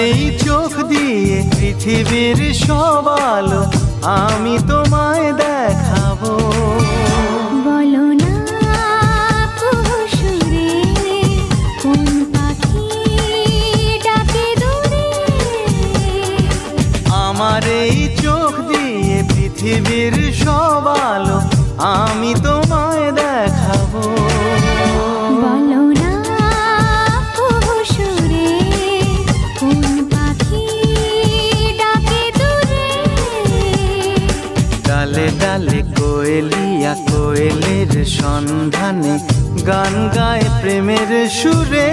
এই চোখ দিয়ে পৃথিবীর সব আলো আমি তোমায় দেখাবো। বলো না সুরে কোন পাখি ডাকে দূরে। আমার এই চোখ দিয়ে পৃথিবীর সব আলো আমি তোমায় দেখাবো। বলো না সুরে কোন পাখি ডাকে দূরে। ডালে ডালে কোয়েলিয়া কোয়েলের সন্ধানে গান গায় প্রেমের সুরে।